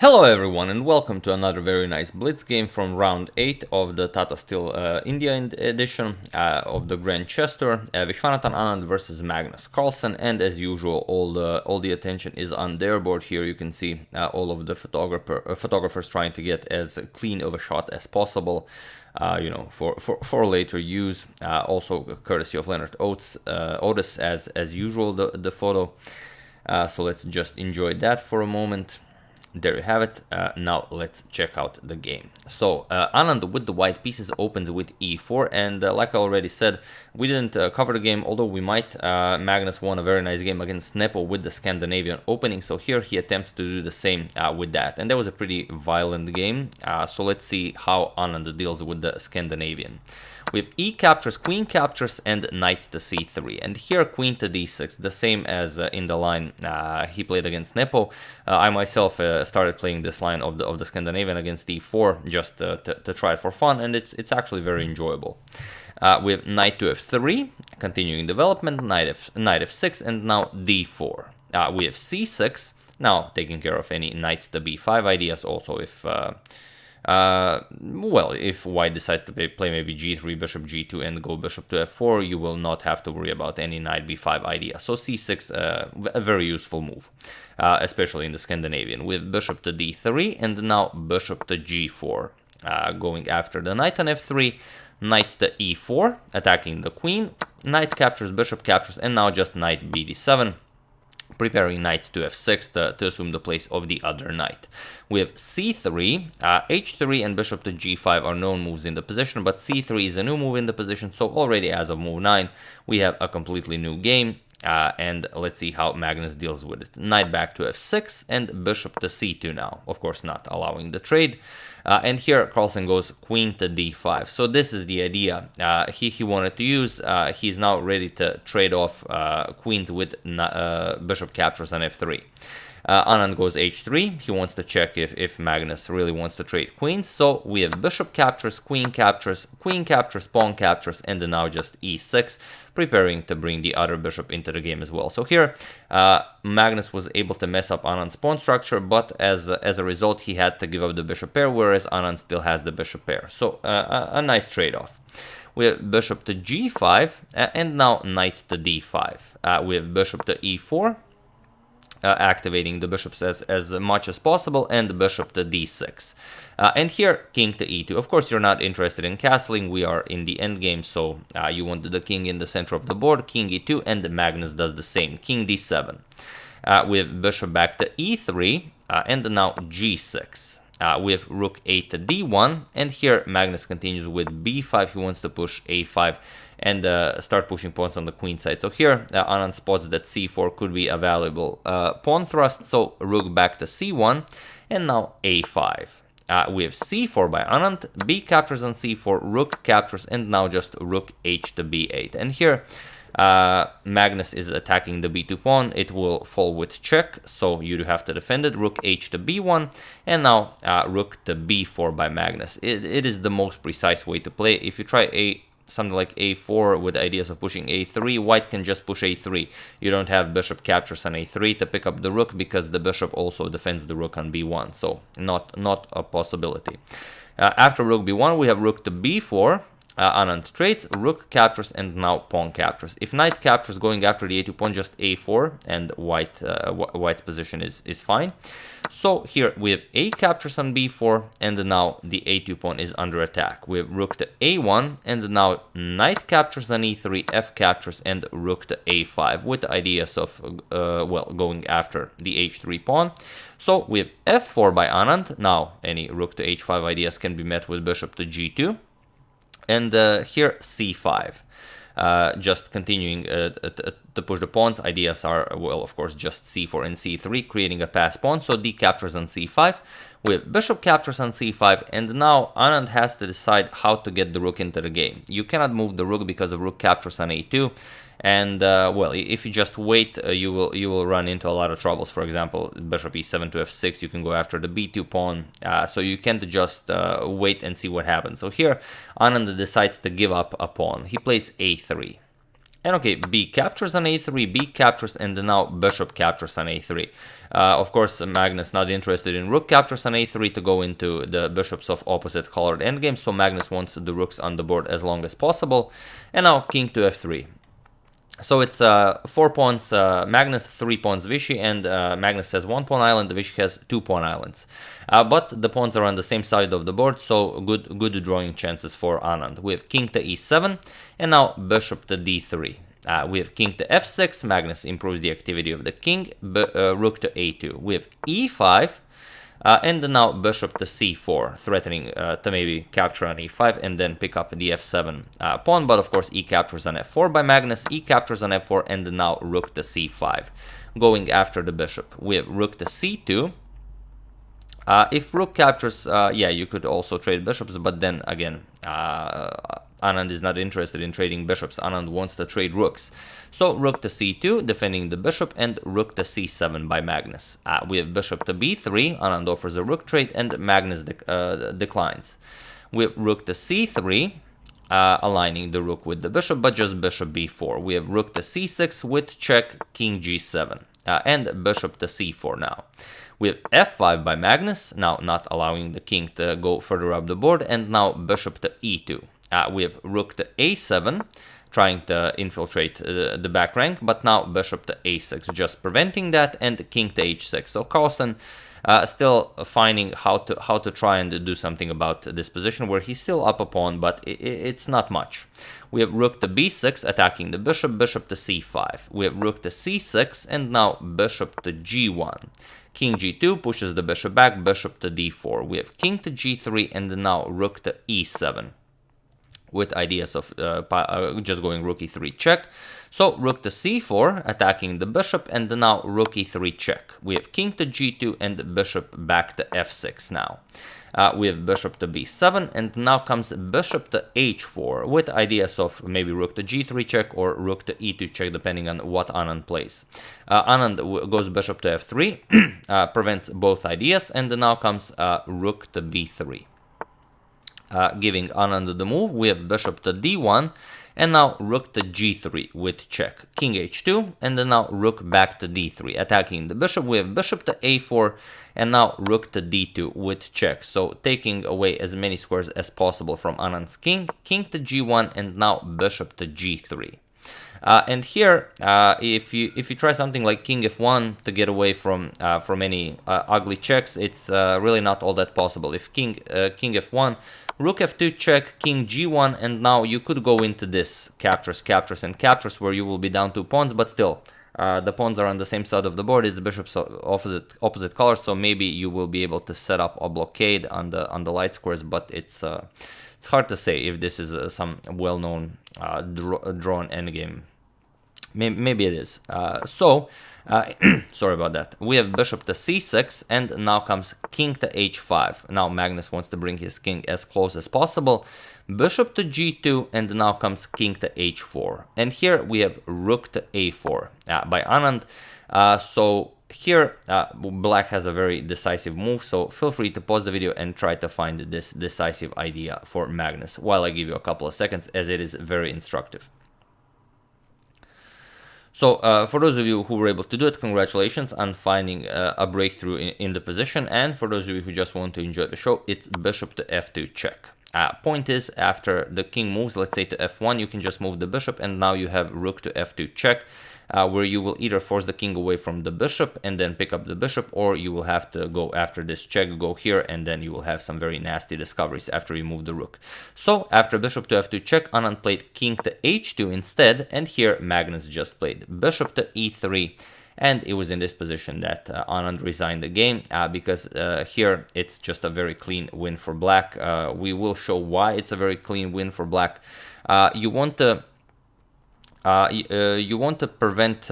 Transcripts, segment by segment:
Hello everyone and welcome to another very nice Blitz game from round 8 of the Tata Steel India edition of the Grand Chester. Vishwanathan Anand versus Magnus Carlsen, and as usual all the attention is on their board. Here you can see all of the photographers trying to get as clean of a shot as possible, for later use. Also courtesy of Leonard Otis as usual the photo. So let's just enjoy that for a moment. There you have it. Now let's check out the game. So Anand with the white pieces opens with e4, and like I already said, we didn't cover the game, although we might. Magnus won a very nice game against Ne4 with the Scandinavian opening, so here he attempts to do the same with that, and that was a pretty violent game. So let's see how Anand deals with the Scandinavian. We have e captures, queen captures, and knight to c3. And here queen to d6, the same as in the line he played against Ne4. I myself started playing this line of the Scandinavian against d4 just to try it for fun, and it's actually very enjoyable. We have knight to f3, continuing development, knight f6, and now d4. We have c6, now taking care of any knight to b5 ideas. Also, if if white decides to play maybe g3, bishop g2, and go bishop to f4, you will not have to worry about any knight b5 idea. So c6, a very useful move, especially in the Scandinavian, with bishop to d3, and now bishop to g4, going after the knight on f3, knight to e4, attacking the queen, knight captures, bishop captures, and now just knight bd7. Preparing knight to f6 to assume the place of the other knight. We have c3, h3, and bishop to g5 are known moves in the position, but c3 is a new move in the position, so already as of move 9, we have a completely new game. And let's see how Magnus deals with it. Knight back to f6 and bishop to c2 now. Of course, not allowing the trade. And here Carlsen goes queen to d5. So this is the idea he wanted to use. He's now ready to trade off queens with bishop captures on f3. Anand goes h3. He wants to check if Magnus really wants to trade queens. So we have bishop captures, queen captures, pawn captures, and then now just e6, preparing to bring the other bishop into the game as well. So here, Magnus was able to mess up Anand's pawn structure, but as a result, he had to give up the bishop pair, whereas Anand still has the bishop pair. So a nice trade-off. We have bishop to g5, and now knight to d5. We have bishop to e4. Activating the bishops as much as possible, and bishop to d6. And here, king to e2. Of course, you're not interested in castling. We are in the endgame, so you want the king in the center of the board, king e2, and Magnus does the same, king d7. We have bishop back to e3, and now g6. We have rook a to d1, and here Magnus continues with b5. He wants to push a5 and start pushing pawns on the queen side. So here Anand spots that c4 could be a valuable pawn thrust, so rook back to c1, and now a5. We have c4 by Anand, b captures on c4, rook captures, and now just rook h to b8. And here Magnus is attacking the b2 pawn. It will fall with check, so you do have to defend it. Rook h to b1, and now rook to b4 by Magnus. It is the most precise way to play. If you try something like a4 with ideas of pushing a3, white can just push a3. You don't have bishop captures on a3 to pick up the rook, because the bishop also defends the rook on b1, so not a possibility. After rook b1, we have rook to b4. Anand trades, rook captures, and now pawn captures. If knight captures going after the a2 pawn, just a4, and white's position is fine. So here we have a captures on b4, and now the a2 pawn is under attack. We have rook to a1, and now knight captures on e3, f captures, and rook to a5, with ideas of going after the h3 pawn. So we have f4 by Anand. Now any rook to h5 ideas can be met with bishop to g2. And here c5, just continuing to push the pawns. Ideas are, well, of course, just c4 and c3, creating a pass pawn. So d captures on c5, with bishop captures on c5, and now Anand has to decide how to get the rook into the game. You cannot move the rook because of rook captures on a2, and if you just wait, you will run into a lot of troubles. For example, bishop e7 to f6, you can go after the b2 pawn, so you can't just wait and see what happens. So here Anand decides to give up a pawn. He plays a3. And okay, B captures on A3, B captures, and now bishop captures on A3. Of course, Magnus not interested in rook captures on A3 to go into the bishops of opposite colored endgame, so Magnus wants the rooks on the board as long as possible. And now king to F3. So it's 4 pawns Magnus, 3 pawns Vichy, and Magnus has 1 pawn island, Vichy has 2 pawn islands. But the pawns are on the same side of the board, so good drawing chances for Anand. We have king to E7, and now bishop to D3. We have king to F6, Magnus improves the activity of the king, rook to A2. We have E5, and now bishop to C4, threatening to maybe capture on E5 and then pick up the F7 pawn. But of course, E captures on F4 by Magnus, E captures on F4, and now rook to C5, going after the bishop. We have rook to C2. If rook captures, yeah, you could also trade bishops, but then again, Anand is not interested in trading bishops. Anand wants to trade rooks. So rook to C2, defending the bishop, and rook to C7 by Magnus. We have bishop to B3. Anand offers a rook trade, and Magnus declines. We have rook to C3, aligning the rook with the bishop, but just bishop B4. We have rook to C6 with check, king G7, and bishop to C4 now. We have F5 by Magnus, now not allowing the king to go further up the board, and now bishop to E2. We have rook to A7, trying to infiltrate the back rank, but now bishop to A6, just preventing that, and king to H6. So Carlsen still finding how to try and do something about this position, where he's still up a pawn, but it's not much. We have rook to B6, attacking the bishop, bishop to C5. We have rook to C6, and now bishop to G1. King G2 pushes the bishop back, bishop to D4. We have king to G3, and now rook to E7, with ideas of just going rook E3 check. So rook to C4, attacking the bishop, and now rook E3 check. We have king to G2 and bishop back to F6 now. We have bishop to B7, and now comes bishop to H4, with ideas of maybe rook to G3 check or rook to E2 check, depending on what Anand plays. Anand goes bishop to F3, prevents both ideas, and now comes rook to B3. Giving Anand the move. We have bishop to D1, and now rook to G3 with check. King H2, and then now rook back to D3, attacking the bishop. We have bishop to A4, and now rook to D2 with check. So taking away as many squares as possible from Anand's king. King to G1, and now bishop to G3. And here, if you try something like king f1 to get away from any ugly checks, it's really not all that possible. If king f1, rook f2 check, king g1, and now you could go into this captures, and captures, where you will be down 2 pawns, but still, the pawns are on the same side of the board. It's bishops opposite colors, so maybe you will be able to set up a blockade on the light squares, but it's hard to say if this is some well-known drawn endgame. Maybe it is. Sorry about that. We have bishop to c6, and now comes king to h5. Now Magnus wants to bring his king as close as possible. Bishop to g2, and now comes king to h4. And here we have rook to a4 by Anand. So here black has a very decisive move, so feel free to pause the video and try to find this decisive idea for Magnus while I give you a couple of seconds, as it is very instructive. So for those of you who were able to do it, congratulations on finding a breakthrough in the position. And for those of you who just want to enjoy the show, it's bishop to f2 check. Point is, after the king moves, let's say to f1, you can just move the bishop, and now you have rook to f2 check, where you will either force the king away from the bishop and then pick up the bishop, or you will have to go after this check, go here, and then you will have some very nasty discoveries after you move the rook. So after bishop to f2 check, Anand played king to h2 instead, and here Magnus just played bishop to e3. And it was in this position that Anand resigned the game, because here it's just a very clean win for black. We will show why it's a very clean win for black. You want to prevent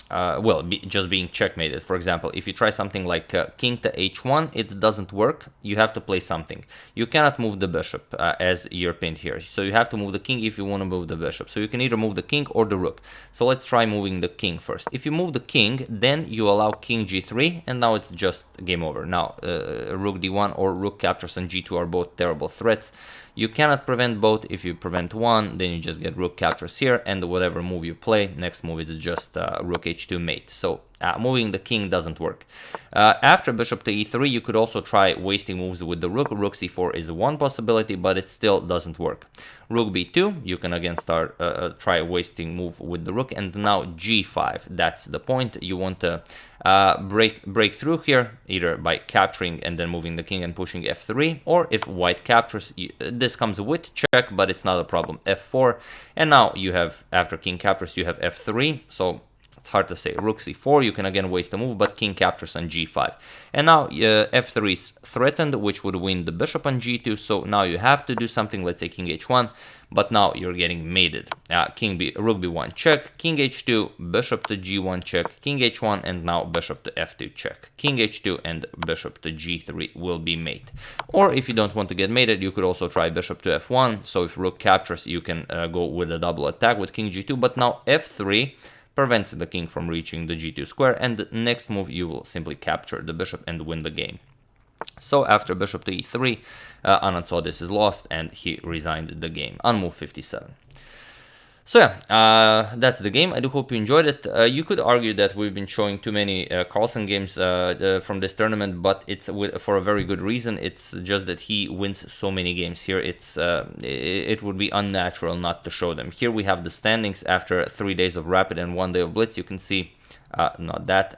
just being checkmated. For example, if you try something like king to h1, it doesn't work. You have to play something. You cannot move the bishop as you're pinned here. So you have to move the king if you want to move the bishop. So you can either move the king or the rook. So let's try moving the king first. If you move the king, then you allow king g3, and now it's just game over. Now, rook d1 or rook captures on g2 are both terrible threats. You cannot prevent both. If you prevent one, then you just get rook captures here, and whatever move you play, next move is just rook h2 mate. So moving the king doesn't work. After bishop to e3, you could also try wasting moves with the rook. Rook c4 is one possibility, but it still doesn't work. Rook b2, you can again start try wasting move with the rook, and now g5. That's the point. You want to break through here, either by capturing and then moving the king and pushing f3, or if white captures, this comes with check, but it's not a problem. f4, and now you have, after king captures, you have f3. So it's hard to say. Rook c4, you can again waste a move, but king captures on g5. And now f3 is threatened, which would win the bishop on g2. So now you have to do something, let's say king h1, but now you're getting mated. Rook b1 check, king h2, bishop to g1 check, king h1, and now bishop to f2 check. King h2 and bishop to g3 will be mate. Or if you don't want to get mated, you could also try bishop to f1. So if rook captures, you can go with a double attack with king g2, but now f3 prevents the king from reaching the g2 square, and the next move you will simply capture the bishop and win the game. So after bishop to e3, Anand saw this is lost and he resigned the game on move 57. So yeah, that's the game. I do hope you enjoyed it. You could argue that we've been showing too many Carlsen games from this tournament, but it's for a very good reason. It's just that he wins so many games here. It would be unnatural not to show them. Here we have the standings after 3 days of Rapid and 1 day of Blitz. You can see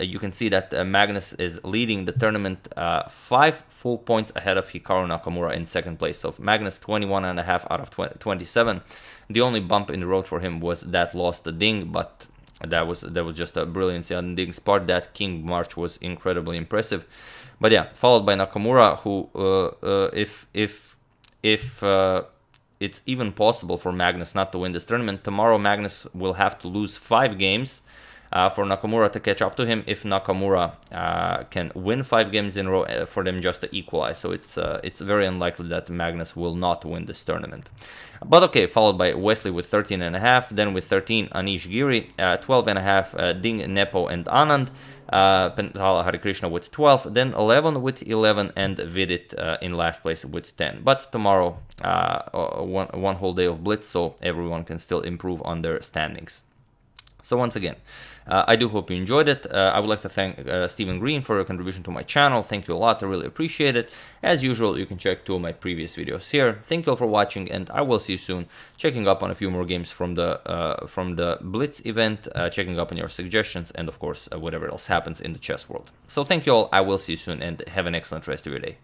you can see that Magnus is leading the tournament 5 full points ahead of Hikaru Nakamura in second place. So Magnus 21.5 out of 27. The only bump in the road for him was that loss to Ding, but that was just a brilliance on Ding's part. That king march was incredibly impressive. But yeah, followed by Nakamura, who if it's even possible for Magnus not to win this tournament, tomorrow Magnus will have to lose 5 games for Nakamura to catch up to him. If Nakamura can win 5 games in a row, for them just to equalize. So it's very unlikely that Magnus will not win this tournament. But okay, followed by Wesley with 13.5, then with 13 Anish Giri, 12.5 Ding, Nepo and Anand, Pentala Harikrishna with 12, then 11 with 11, and Vidit in last place with 10. But tomorrow, one whole day of Blitz, so everyone can still improve on their standings. So once again, I do hope you enjoyed it. I would like to thank Stephen Green for your contribution to my channel. Thank you a lot. I really appreciate it. As usual, you can check 2 of my previous videos here. Thank you all for watching, and I will see you soon. Checking up on a few more games from the Blitz event, checking up on your suggestions, and of course, whatever else happens in the chess world. So thank you all. I will see you soon, and have an excellent rest of your day.